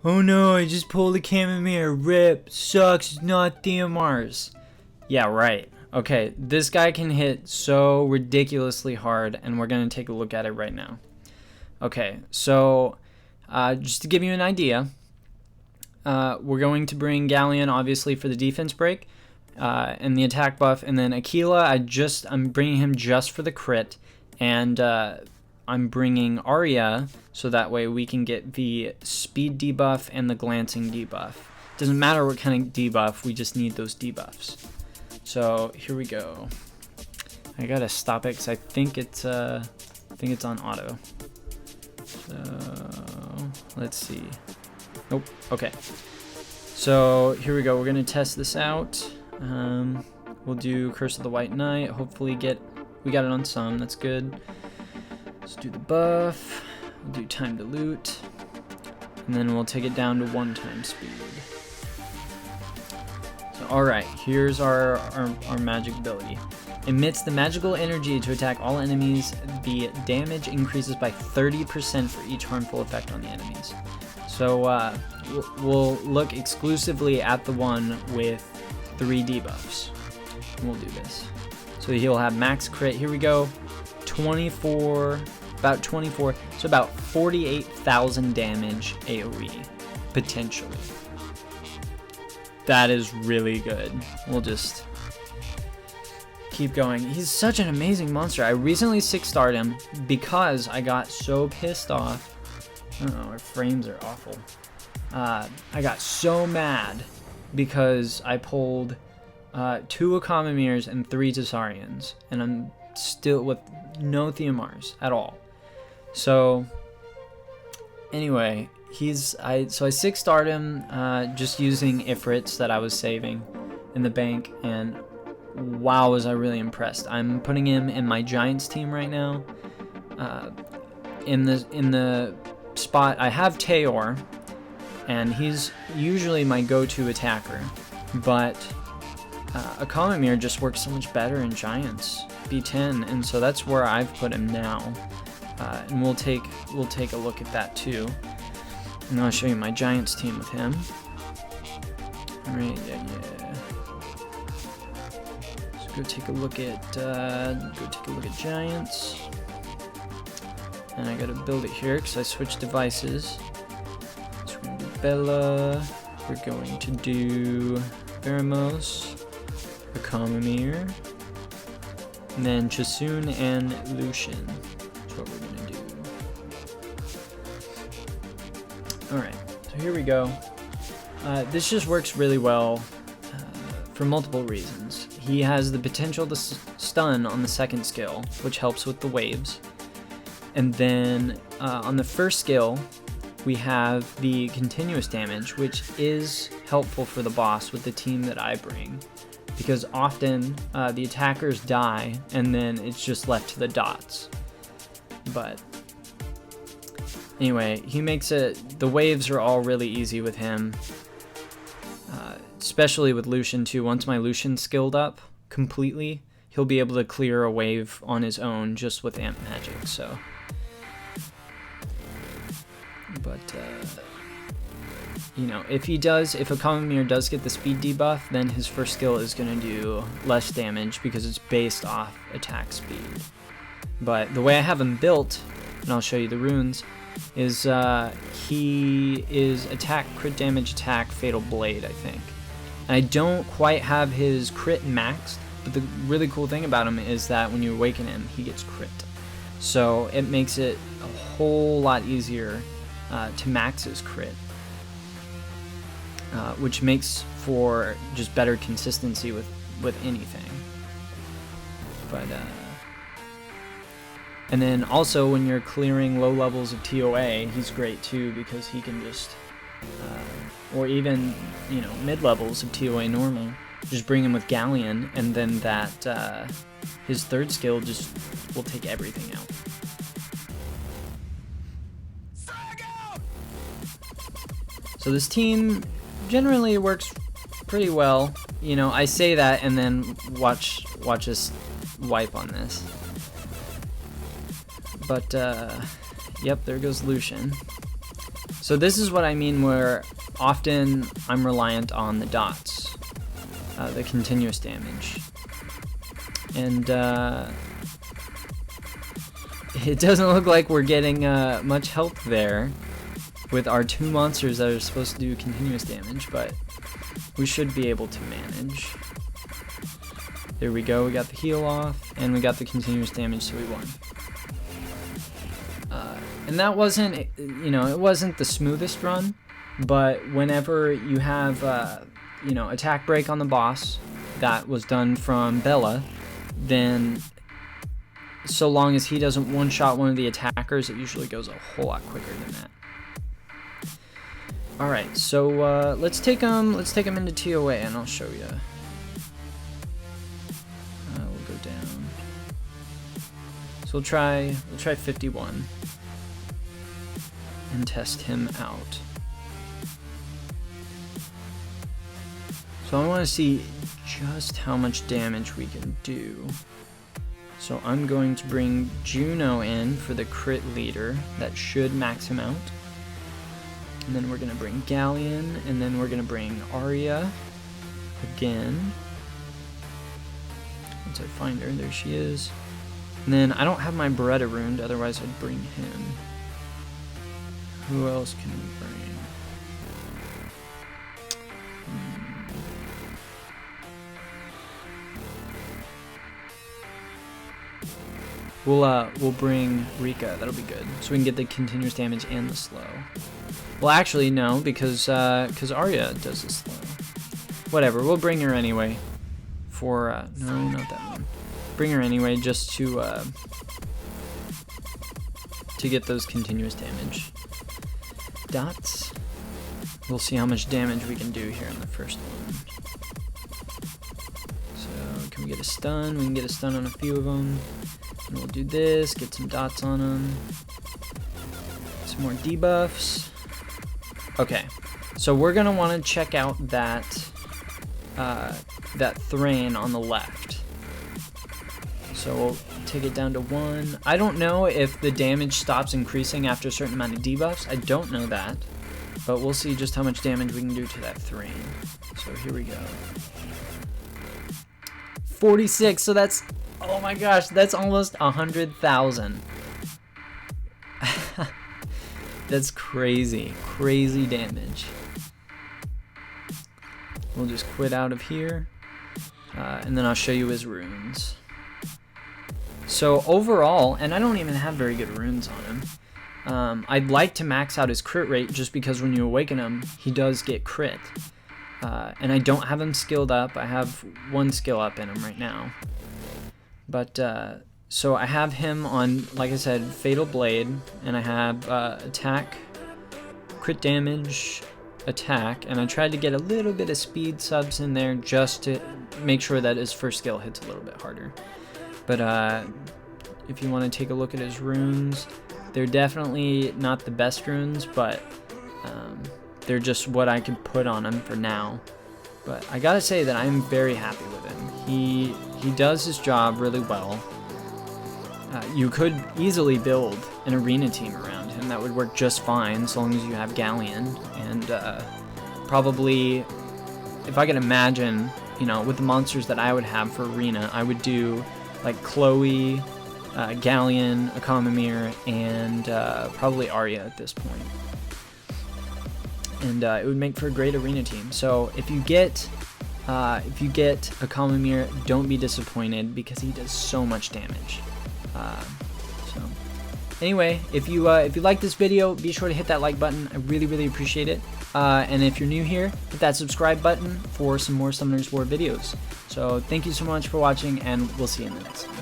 Oh no, I just pulled a Akhamamir. Rip. Sucks, not DMRs. Yeah, right. Okay, this guy can hit so ridiculously hard, and we're going to take a look at it right now. Okay, so just to give you an idea, we're going to bring Galleon, obviously, for the defense break and the attack buff, and then Aquila, I'm bringing him just for the crit, and I'm bringing Arya, so that way we can get the speed debuff and the glancing debuff. Doesn't matter what kind of debuff, we just need those debuffs. So here we go. I gotta stop it because I think it's on auto. So let's see. Nope. Okay. So here we go. We're gonna test this out. We'll do Curse of the White Knight. Hopefully we got it on some. That's good. Let's do the buff. We'll do time to loot, and then we'll take it down to 1x speed. So all right, here's our magic ability. Emits the magical energy to attack all enemies. The damage increases by 30% for each harmful effect on the enemies. So we'll look exclusively at the one with 3 debuffs. We'll do this. So he'll have max crit. Here we go. 24, about 24. So about 48,000 damage AoE, potentially. That is really good. We'll just keep going. He's such an amazing monster. I recently 6-starred him because I got so pissed off. I don't know, our frames are awful. I got so mad because I pulled 2 Akhamamirs and 3 Tsarians, and I'm still with no Theomars at all. So anyway, I 6-starred him just using Ifrits that I was saving in the bank, and wow, was I really impressed. I'm putting him in my Giants team right now. In the spot I have Teor, and he's usually my go-to attacker, but Akhamamir just works so much better in Giants B10, and so that's where I've put him now. And we'll take a look at that too. And I'll show you my Giants team with him. Alright, yeah. Let's go take a look at Giants. And I gotta build it here because I switched devices. So we're gonna do Bella. We're going to do Baramos, Akhamamir, and then Chasun and Lucian. That's what we're gonna do. Alright, so here we go. This just works really well for multiple reasons. He has the potential to stun on the second skill, which helps with the waves. And then on the first skill, we have the continuous damage, which is helpful for the boss with the team that I bring, because often the attackers die and then it's just left to the dots. But anyway, he makes it, the waves are all really easy with him, especially with Lucian too. Once my Lucian's skilled up completely, he'll be able to clear a wave on his own just with amp magic. So, but you know, if Akhamamir does get the speed debuff, then his first skill is going to do less damage because it's based off attack speed. But the way I have him built, and I'll show you the runes, is he is attack, crit damage, attack, fatal blade, I think. And I don't quite have his crit maxed, but the really cool thing about him is that when you awaken him, he gets crit. So it makes it a whole lot easier to max his crit, which makes for just better consistency with anything. But and then also when you're clearing low levels of TOA, he's great too, because he can just or even, you know, mid levels of TOA normal, just bring him with Galleon, and then that his third skill just will take everything out. So this team generally works pretty well. You know, I say that and then watch us wipe on this. But yep, there goes Lucian. So this is what I mean where often I'm reliant on the dots, the continuous damage. And it doesn't look like we're getting much help there with our 2 monsters that are supposed to do continuous damage, but we should be able to manage. There we go, we got the heal off, and we got the continuous damage, so we won. And that wasn't, you know, it wasn't the smoothest run, but whenever you have, you know, attack break on the boss, that was done from Bella, then so long as he doesn't one-shot one of the attackers, it usually goes a whole lot quicker than that. All right, so let's take him into TOA, and I'll show you. We'll go down. So we'll try 51 and test him out. So I want to see just how much damage we can do. So I'm going to bring Juno in for the crit leader. That should max him out. And then we're going to bring Galleon, and then we're going to bring Arya again. Once I find her, there she is. And then I don't have my Beretta ruined, otherwise I'd bring him. Who else can we bring? We'll bring Rika. That'll be good. So we can get the continuous damage and the slow. Well, actually, no, because Arya does the slow. Whatever. We'll bring her anyway. For no, not that one. Bring her anyway, just to get those continuous damage. Dots. We'll see how much damage we can do here in the first one. So can we get a stun? We can get a stun on a few of them. And we'll do this, get some dots on them. Some more debuffs. Okay, so we're gonna want to check out that Thrain on the left. So we'll take it down to 1. I don't know if the damage stops increasing after a certain amount of debuffs. I don't know that, but we'll see just how much damage we can do to that Thrain. So here we go. 46. So that's, oh my gosh, that's almost 100,000. That's crazy, crazy damage. We'll just quit out of here, and then I'll show you his runes. So overall, and I don't even have very good runes on him, I'd like to max out his crit rate just because when you awaken him, he does get crit. And I don't have him skilled up. I have 1 skill up in him right now. But, so I have him on, like I said, Fatal Blade, and I have attack, crit damage, attack, and I tried to get a little bit of speed subs in there just to make sure that his first skill hits a little bit harder. But if you want to take a look at his runes, they're definitely not the best runes, but they're just what I can put on him for now. But I gotta say that I'm very happy with him. He does his job really well. You could easily build an arena team around him that would work just fine as long as you have Galleon. And probably, if I could imagine, you know, with the monsters that I would have for arena, I would do like Chloe, Galleon, Akhamamir, and probably Arya at this point. And it would make for a great arena team. So if you get Akhamamir, don't be disappointed because he does so much damage. So anyway, if you like this video, be sure to hit that like button. I really appreciate it. And if you're new here, hit that subscribe button for some more Summoners War videos. So thank you so much for watching, and we'll see you in the next one.